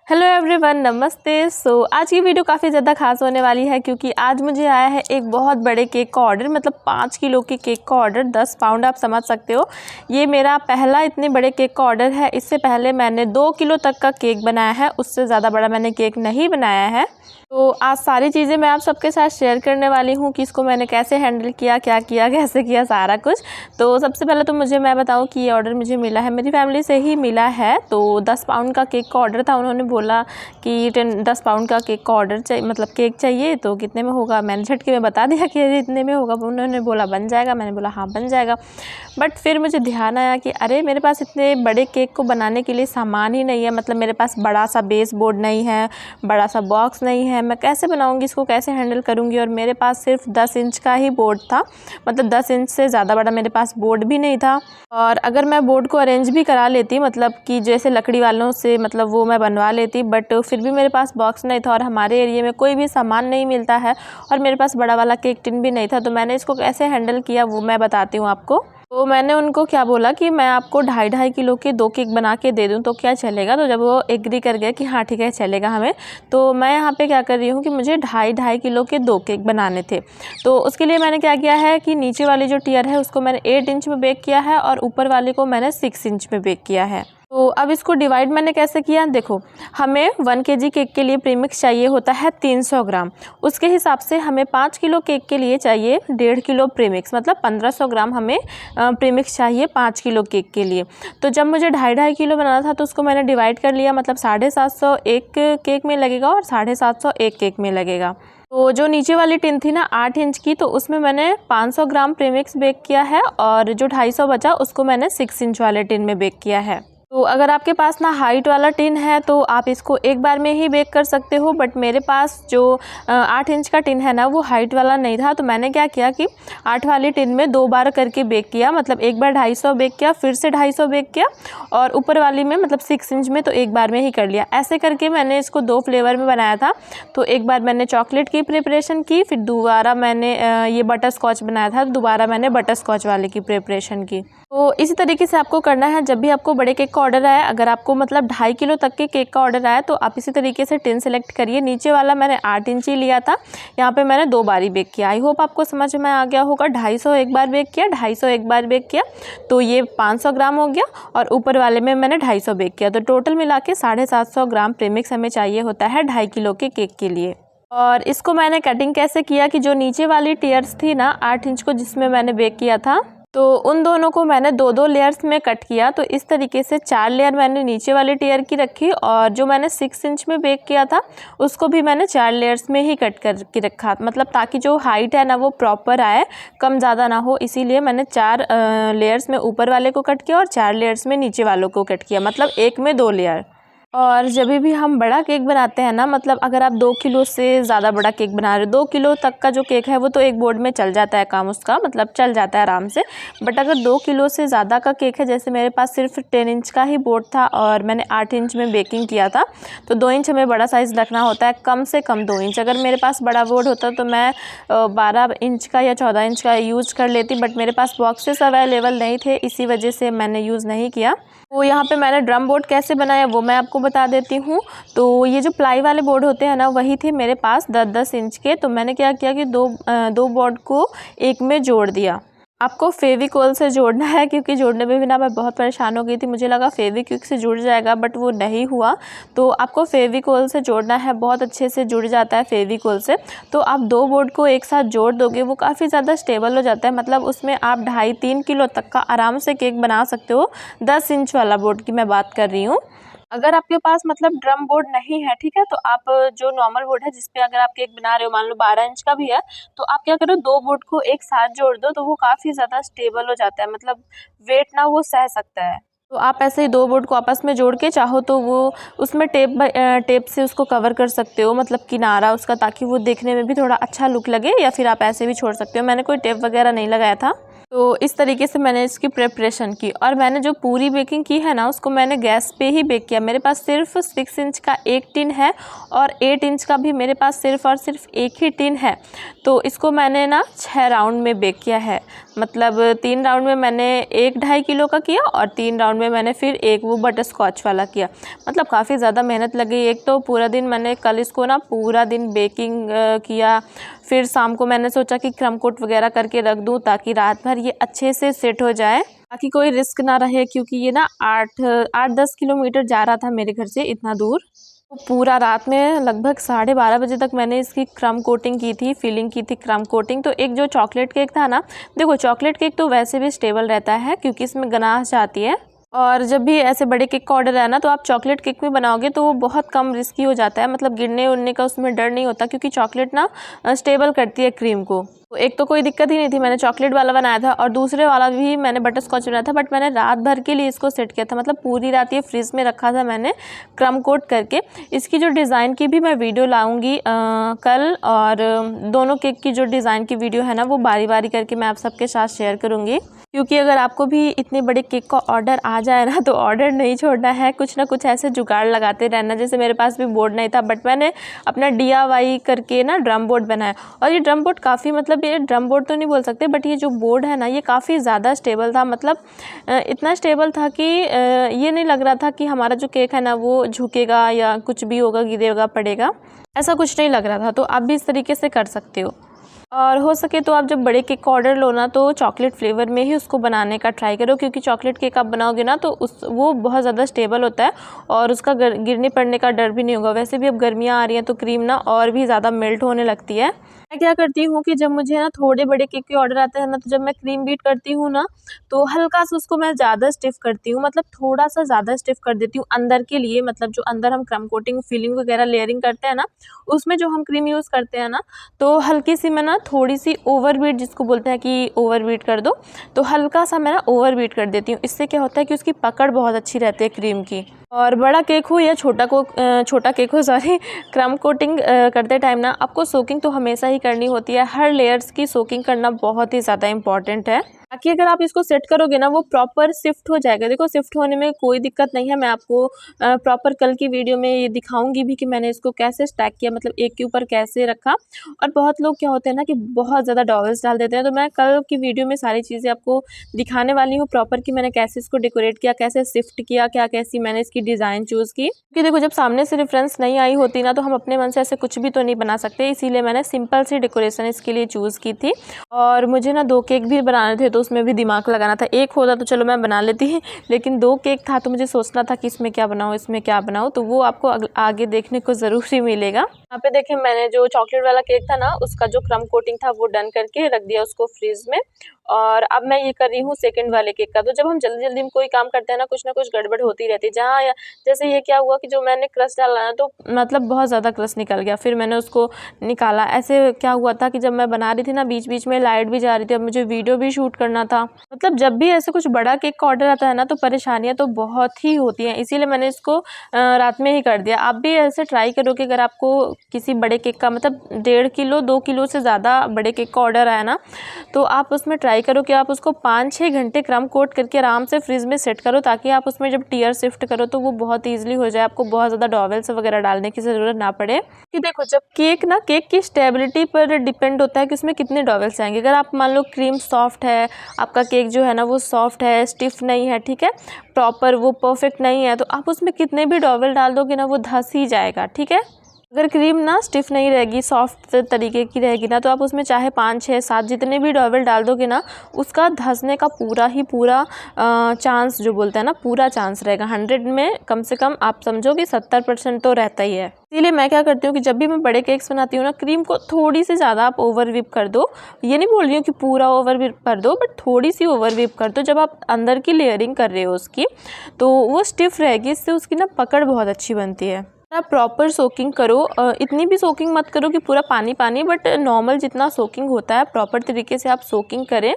Hello everyone, नमस्ते। आज की वीडियो काफ़ी ज़्यादा खास होने वाली है क्योंकि आज मुझे आया है एक बहुत बड़े केक का ऑर्डर, मतलब 5 किलो के केक का ऑर्डर। 10 पाउंड आप समझ सकते हो। ये मेरा पहला इतने बड़े केक का ऑर्डर है। इससे पहले मैंने 2 किलो तक का केक बनाया है, उससे ज़्यादा बड़ा मैंने केक नहीं बनाया है। तो आज सारी चीज़ें मैं आप सबके साथ शेयर करने वाली हूँ कि इसको मैंने कैसे हैंडल किया, क्या किया, कैसे किया, सारा कुछ। तो सबसे पहले तो मैं बताऊँ कि ये ऑर्डर मुझे मिला है, मेरी फैमिली से ही मिला है। तो 10 पाउंड का केक का ऑर्डर था। उन्होंने बोला कि 10 पाउंड का केक का ऑर्डर चाहिए, मतलब केक चाहिए, तो कितने में होगा। मैंने झटके में बता दिया कि अरे इतने में होगा। उन्होंने बोला बन जाएगा, मैंने बोला हाँ बन जाएगा। बट फिर मुझे ध्यान आया कि अरे मेरे पास इतने बड़े केक को बनाने के लिए सामान ही नहीं है, मतलब मेरे पास बड़ा सा बेस बोर्ड नहीं है, बड़ा सा बॉक्स नहीं है। मैं कैसे बनाऊंगी, इसको कैसे हैंडल करूंगी। और मेरे पास सिर्फ 10 इंच का ही बोर्ड था, मतलब 10 इंच से ज़्यादा बड़ा मेरे पास बोर्ड भी नहीं था। और अगर मैं बोर्ड को अरेंज भी करा लेती, मतलब कि जैसे लकड़ी वालों से, मतलब वो मैं बनवा लेती, बट फिर भी मेरे पास बॉक्स नहीं था और हमारे एरिया में कोई भी सामान नहीं मिलता है और मेरे पास बड़ा वाला केक टिन भी नहीं था। तो मैंने इसको कैसे हैंडल किया वो मैं बताती हूँ आपको। तो मैंने उनको क्या बोला कि मैं आपको 2.5 किलो के 2 केक बना के दे दूं तो क्या चलेगा। तो जब वो एग्री कर गए कि हाँ ठीक है चलेगा हमें, तो मैं यहाँ पे क्या कर रही हूँ कि मुझे 2.5 किलो के 2 केक बनाने थे। तो उसके लिए मैंने क्या किया है कि नीचे वाली जो टियर है उसको मैंने 8 इंच में बेक किया है और ऊपर वाले को मैंने 6 इंच में बेक किया है। तो अब इसको डिवाइड मैंने कैसे किया, देखो हमें 1 केजी केक के लिए प्रीमिक्स चाहिए होता है 300 ग्राम। उसके हिसाब से हमें 5 किलो केक के लिए चाहिए 1.5 किलो प्रीमिक्स, मतलब 1500 ग्राम हमें प्रीमिक्स चाहिए 5 किलो केक के लिए। तो जब मुझे 2.5 किलो बनाना था तो उसको मैंने डिवाइड कर लिया, मतलब 750 एक केक में लगेगा और 750 एक केक में लगेगा। तो जो नीचे वाली टिन थी ना 8 इंच की, तो उसमें मैंने 500 ग्राम प्रीमिक्स बेक किया है और जो 250 बचा उसको मैंने 6 इंच वाले टिन में बेक किया है। तो अगर आपके पास ना हाइट वाला टिन है तो आप इसको एक बार में ही बेक कर सकते हो, बट मेरे पास जो 8 इंच का टिन है ना वो हाइट वाला नहीं था। तो मैंने क्या किया कि 8 वाली टिन में 2 बार करके बेक किया, मतलब एक बार 250 बेक किया, फिर से 250 बेक किया और ऊपर वाली में मतलब 6 इंच में तो एक बार में ही कर लिया। ऐसे करके मैंने इसको 2 फ्लेवर में बनाया था। तो एक बार मैंने चॉकलेट की प्रिपरेशन की, फिर दोबारा मैंने ये बटर स्कॉच बनाया था, दोबारा मैंने बटर स्कॉच वाले की प्रिपरेशन की। तो इसी तरीके से आपको करना है जब भी आपको बड़े केक का ऑर्डर आए। अगर आपको मतलब 2.5 किलो तक के केक का ऑर्डर आया तो आप इसी तरीके से टिन सेलेक्ट करिए। नीचे वाला मैंने 8 इंच ही लिया था, यहाँ पे मैंने 2 बारी बेक किया। आई होप आपको समझ में आ गया होगा। 250 एक बार बेक किया, 250 एक बार बेक किया, तो ये 500 ग्राम हो गया और ऊपर वाले में मैंने 250 बेक किया। तो टोटल मिला के 750 ग्राम प्रीमिक्स हमें चाहिए होता है 2.5 किलो के केक के लिए। और इसको मैंने कटिंग कैसे किया कि जो नीचे वाली टियर्स थी ना 8 इंच को, जिसमें मैंने बेक किया था, तो उन दोनों को मैंने 2-2 लेयर्स में कट किया। तो इस तरीके से 4 लेयर मैंने नीचे वाले टियर की रखी और जो मैंने 6 इंच में बेक किया था उसको भी मैंने 4 लेयर्स में ही कट करके रखा, मतलब ताकि जो हाइट है ना वो प्रॉपर आए, कम ज़्यादा ना हो। इसीलिए मैंने 4 लेयर्स में ऊपर वाले को कट किया और 4 लेयर्स में नीचे वालों को कट किया, मतलब एक में 2 लेयर। और जब भी हम बड़ा केक बनाते हैं ना, मतलब अगर आप 2 किलो से ज़्यादा बड़ा केक बना रहे हो, 2 किलो तक का जो केक है वो तो एक बोर्ड में चल जाता है काम उसका, मतलब चल जाता है आराम से। बट अगर 2 किलो से ज़्यादा का केक है, जैसे मेरे पास सिर्फ 10 इंच का ही बोर्ड था और मैंने 8 इंच में बेकिंग किया था, तो 2 इंच हमें बड़ा साइज़ रखना होता है, कम से कम 2 इंच। अगर मेरे पास बड़ा बोर्ड होता तो मैं 12 इंच का या 14 इंच का यूज़ कर लेती, बट मेरे पास बॉक्सेस अवेलेबल नहीं थे, इसी वजह से मैंने यूज़ नहीं किया। तो यहाँ पे मैंने ड्रम बोर्ड कैसे बनाया वो मैं आपको बता देती हूँ। तो ये जो प्लाई वाले बोर्ड होते हैं ना वही थे मेरे पास 10-10 इंच के। तो मैंने क्या किया कि दो बोर्ड को एक में जोड़ दिया। आपको फेविकोल से जोड़ना है, क्योंकि जोड़ने में भी ना मैं बहुत परेशान हो गई थी। मुझे लगा फेविक्विक से जुड़ जाएगा, बट वो नहीं हुआ। तो आपको फेविकोल से जोड़ना है, बहुत अच्छे से जुड़ जाता है फेविकोल से। तो आप 2 बोर्ड को एक साथ जोड़ दोगे, वो काफ़ी ज़्यादा स्टेबल हो जाता है, मतलब उसमें आप 2.5-3 किलो तक का आराम से केक बना सकते हो। 10 इंच वाला बोर्ड की मैं बात कर रही हूँ। अगर आपके पास मतलब ड्रम बोर्ड नहीं है, ठीक है, तो आप जो नॉर्मल बोर्ड है जिसपे अगर आप केक बना रहे हो, मान लो 12 इंच का भी है, तो आप क्या करो 2 बोर्ड को एक साथ जोड़ दो, तो वो काफ़ी ज़्यादा स्टेबल हो जाता है, मतलब वेट ना वो सह सकता है। तो आप ऐसे ही 2 बोर्ड को आपस में जोड़ के चाहो तो वो उसमें टेप से उसको कवर कर सकते हो, मतलब किनारा उसका, ताकि वो देखने में भी थोड़ा अच्छा लुक लगे, या फिर आप ऐसे भी छोड़ सकते हो। मैंने कोई टेप वगैरह नहीं लगाया था। तो इस तरीके से मैंने इसकी प्रिपरेशन की और मैंने जो पूरी बेकिंग की है ना उसको मैंने गैस पे ही बेक किया। मेरे पास सिर्फ 6 इंच का एक टिन है और 8 इंच का भी मेरे पास सिर्फ और सिर्फ एक ही टिन है। तो इसको मैंने ना 6 राउंड में बेक किया है। मतलब 3 राउंड में मैंने 1-2.5 किलो का किया और 3 राउंड में मैंने फिर एक वो बटर स्कॉच वाला किया। मतलब काफ़ी ज़्यादा मेहनत लगी। एक तो पूरा दिन मैंने कल इसको ना पूरा दिन बेकिंग किया, फिर शाम को मैंने सोचा कि क्रम कोट वगैरह करके रख दूं ताकि रात भर ये अच्छे से सेट हो जाए, ताकि कोई रिस्क ना रहे, क्योंकि ये ना 8-10 किलोमीटर जा रहा था मेरे घर से इतना दूर। तो पूरा रात में लगभग 12:30 बजे तक मैंने इसकी क्रम कोटिंग की थी, फिलिंग की थी क्रम कोटिंग। तो एक जो चॉकलेट केक था ना, देखो चॉकलेट केक तो वैसे भी स्टेबल रहता है क्योंकि इसमें गनाश आती है, और जब भी ऐसे बड़े केक का ऑर्डर है ना तो आप चॉकलेट केक में बनाओगे तो वो बहुत कम रिस्की हो जाता है। मतलब गिरने उड़ने का उसमें डर नहीं होता क्योंकि चॉकलेट ना स्टेबल करती है क्रीम को। तो एक तो कोई दिक्कत ही नहीं थी, मैंने चॉकलेट वाला बनाया था और दूसरे वाला भी मैंने बटर स्कॉच बनाया था, बट मैंने रात भर के लिए इसको सेट किया था। मतलब पूरी रात ये फ्रिज में रखा था मैंने क्रम कोट करके। इसकी जो डिज़ाइन की भी मैं वीडियो लाऊंगी कल, और दोनों केक की जो डिज़ाइन की वीडियो है ना वो बारी बारी करके मैं आप सबके साथ शेयर करूँगी। क्योंकि अगर आपको भी इतने बड़े केक का ऑर्डर आ जाए ना तो ऑर्डर नहीं छोड़ना है, कुछ ना कुछ ऐसे जुगाड़ लगाते रहना। जैसे मेरे पास भी बोर्ड नहीं था बट मैंने अपना DIY करके ना ड्रम बोर्ड बनाया, और ये ड्रम बोर्ड काफ़ी, मतलब ये ड्रम बोर्ड तो नहीं बोल सकते बट ये जो बोर्ड है ना ये काफ़ी ज़्यादा स्टेबल था। मतलब इतना स्टेबल था कि ये नहीं लग रहा था कि हमारा जो केक है ना वो झुकेगा या कुछ भी होगा, गिरेगा पड़ेगा, ऐसा कुछ नहीं लग रहा था। तो आप भी इस तरीके से कर सकते हो। और हो सके तो आप जब बड़े केक का ऑर्डर लो ना तो चॉकलेट फ्लेवर में ही उसको बनाने का ट्राई करो, क्योंकि चॉकलेट केक आप बनाओगे ना तो वो बहुत ज़्यादा स्टेबल होता है और उसका गिरने पड़ने का डर भी नहीं होगा। वैसे भी अब गर्मियाँ आ रही हैं तो क्रीम ना और भी ज़्यादा मेल्ट होने लगती है। मैं क्या करती हूँ कि जब मुझे ना थोड़े बड़े केक के ऑर्डर आते हैं ना तो जब मैं क्रीम बीट करती हूँ ना तो हल्का सा उसको मैं ज़्यादा स्टिफ करती हूँ, मतलब थोड़ा सा ज़्यादा स्टिफ कर देती हूँ अंदर के लिए। मतलब जो अंदर हम क्रम कोटिंग, फिलिंग वगैरह लेयरिंग करते हैं ना उसमें जो हम क्रीम यूज़ करते हैं ना, तो हल्की सी मैं ना थोड़ी सी ओवर बीट, जिसको बोलते हैं कि ओवर बीट कर दो, तो हल्का सा मैं ना ओवर बीट कर देती हूँ। इससे क्या होता है कि उसकी पकड़ बहुत अच्छी रहती है क्रीम की। और बड़ा केक हो या छोटा केक हो सॉरी, क्रम कोटिंग करते टाइम ना आपको सोकिंग तो हमेशा ही करनी होती है। हर लेयर्स की सोकिंग करना बहुत ही ज़्यादा इंपॉर्टेंट है, ताकि अगर आप इसको सेट करोगे ना वो प्रॉपर शिफ्ट हो जाएगा। देखो शिफ्ट होने में कोई दिक्कत नहीं है, मैं आपको प्रॉपर कल की वीडियो में ये दिखाऊंगी भी कि मैंने इसको कैसे स्टैक किया, मतलब एक के ऊपर कैसे रखा। और बहुत लोग क्या होते हैं ना कि बहुत ज़्यादा डॉवल्स डाल देते हैं, तो मैं कल की वीडियो में सारी चीज़ें आपको दिखाने वाली हूँ प्रॉपर कि मैंने कैसे इसको डेकोरेट किया, कैसे शिफ्ट किया, क्या कैसी मैंने इसकी डिज़ाइन चूज़ की। क्योंकि देखो जब सामने से रेफरेंस नहीं आई होती ना तो हम अपने मन से ऐसे कुछ भी तो नहीं बना सकते, इसीलिए मैंने सिंपल सी डेकोरेशन इसके लिए चूज़ की थी। और मुझे ना 2 केक भी बनाने थे तो उसमें भी दिमाग लगाना था। एक होता तो चलो मैं बना लेती, लेकिन 2 केक था तो मुझे सोचना था कि इसमें क्या बनाऊँ, इसमें क्या बनाऊँ, तो वो आपको आगे देखने को ज़रूर ही मिलेगा। यहाँ पे देखें मैंने जो चॉकलेट वाला केक था ना उसका जो क्रम कोटिंग था वो डन करके रख दिया उसको फ्रीज में, और अब मैं ये कर रही हूँ सेकंड वाले केक का। तो जब हम जल्दी जल्दी में कोई काम करते हैं ना कुछ गड़बड़ होती रहती है। जहाँ जैसे ये क्या हुआ कि जो मैंने क्रस्ट डाला ना तो मतलब बहुत ज़्यादा क्रस्ट निकल गया, फिर मैंने उसको निकाला। ऐसे क्या हुआ था कि जब मैं बना रही थी ना बीच बीच में लाइट भी जा रही थी, अब मुझे वीडियो भी शूट करना था। मतलब जब भी ऐसे कुछ बड़ा केक का ऑर्डर आता है ना तो परेशानियाँ तो बहुत ही होती हैं, इसीलिए मैंने इसको रात में ही कर दिया। आप भी ऐसे ट्राई करो कि अगर आपको किसी बड़े केक का मतलब 1.5 किलो 2 किलो से ज़्यादा बड़े केक का ऑर्डर आया ना तो आप उसमें ट्राई करो कि आप उसको 5-6 घंटे क्रम कोट करके आराम से फ्रिज में सेट करो, ताकि आप उसमें जब टीयर शिफ्ट करो तो वो बहुत ईजिली हो जाए, आपको बहुत ज़्यादा डॉवेल्स वगैरह डालने की ज़रूरत ना पड़े। कि देखो जब केक की स्टेबिलिटी पर डिपेंड होता है कि उसमें कितने डॉवेल्स आएंगे। अगर आप मान लो क्रीम सॉफ्ट है, आपका केक जो है ना वो सॉफ्ट है, स्टिफ नहीं है, ठीक है, प्रॉपर वो परफेक्ट नहीं है, तो आप उसमें कितने भी डॉवेल डाल दोगे ना वो धंस ही जाएगा, ठीक है। अगर क्रीम ना स्टिफ नहीं रहेगी, सॉफ्ट तरीके की रहेगी ना तो आप उसमें चाहे 5-6-7 जितने भी डॉवेल डाल दोगे ना उसका धंसने का पूरा चांस, जो बोलते हैं ना पूरा चांस रहेगा। 100 में कम से कम आप समझो कि 70% तो रहता ही है। इसीलिए मैं क्या करती हूँ कि जब भी मैं बड़े केक्स बनाती हूँ ना क्रीम को थोड़ी सी ज़्यादा आप ओवर व्हिप कर दो। ये नहीं बोल रही हूँ कि पूरा ओवर व्हिप कर दो, बट थोड़ी सी ओवर व्हिप कर दो। जब आप अंदर की लेयरिंग कर रहे हो उसकी तो वो स्टिफ रहेगी, इससे उसकी ना पकड़ बहुत अच्छी बनती है। आप प्रॉपर सोकिंग करो, इतनी भी सोकिंग मत करो कि पूरा पानी पानी, बट नॉर्मल जितना सोकिंग होता है प्रॉपर तरीके से आप सोकिंग करें।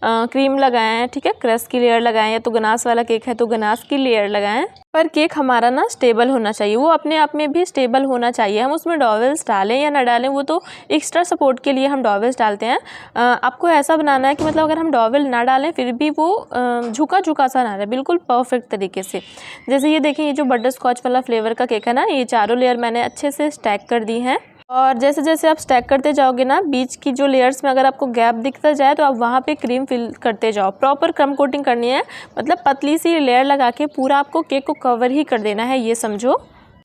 क्रीम लगाएं, ठीक है, क्रस्ट की लेयर लगाएं, या तो गनाश वाला केक है तो गनाश की लेयर लगाएं। पर केक हमारा ना स्टेबल होना चाहिए, वो अपने आप में भी स्टेबल होना चाहिए। हम उसमें डॉवेल्स डालें या ना डालें वो तो एक्स्ट्रा सपोर्ट के लिए हम डॉवेल्स डालते हैं। आपको ऐसा बनाना है कि मतलब अगर हम डॉवेल ना डालें फिर भी वो झुका झुका सा ना रहे, बिल्कुल परफेक्ट तरीके से। जैसे ये देखें, ये जो बटर स्कॉच वाला फ्लेवर का केक है ना, ये चारों लेयर मैंने अच्छे से स्टैक कर दी हैं। और जैसे जैसे आप स्टैक करते जाओगे ना, बीच की जो लेयर्स में अगर आपको गैप दिखता जाए तो आप वहाँ पे क्रीम फिल करते जाओ। प्रॉपर क्रम कोटिंग करनी है, मतलब पतली सी लेयर लगा के पूरा आपको केक को कवर ही कर देना है, ये समझो।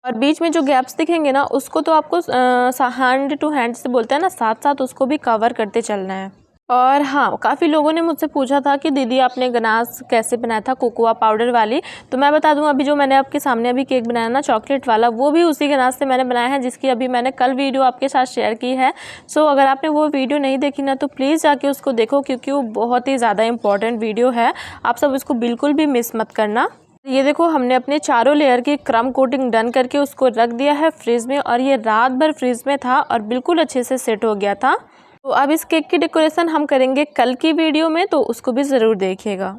और बीच में जो गैप्स दिखेंगे ना, उसको तो आपको हैंड टू हैंड से बोलते हैं ना, साथ साथ उसको भी कवर करते चलना है। और हाँ, काफ़ी लोगों ने मुझसे पूछा था कि दीदी आपने गनाश कैसे बनाया था कोकोआ पाउडर वाली। तो मैं बता दूं, अभी जो मैंने आपके सामने अभी केक बनाया ना चॉकलेट वाला, वो भी उसी गनाश से मैंने बनाया है, जिसकी अभी मैंने कल वीडियो आपके साथ शेयर की है। सो अगर आपने वो वीडियो नहीं देखी ना तो प्लीज़ जाके उसको देखो, क्योंकि वो बहुत ही ज़्यादा इंपॉर्टेंट वीडियो है। आप सब उसको बिल्कुल भी मिस मत करना। ये देखो, हमने अपने चारों लेयर की क्रम कोटिंग डन करके उसको रख दिया है फ्रिज में, और ये रात भर फ्रिज में था और बिल्कुल अच्छे से सेट हो गया था। तो अब इस केक की डेकोरेशन हम करेंगे कल की वीडियो में, तो उसको भी ज़रूर देखिएगा।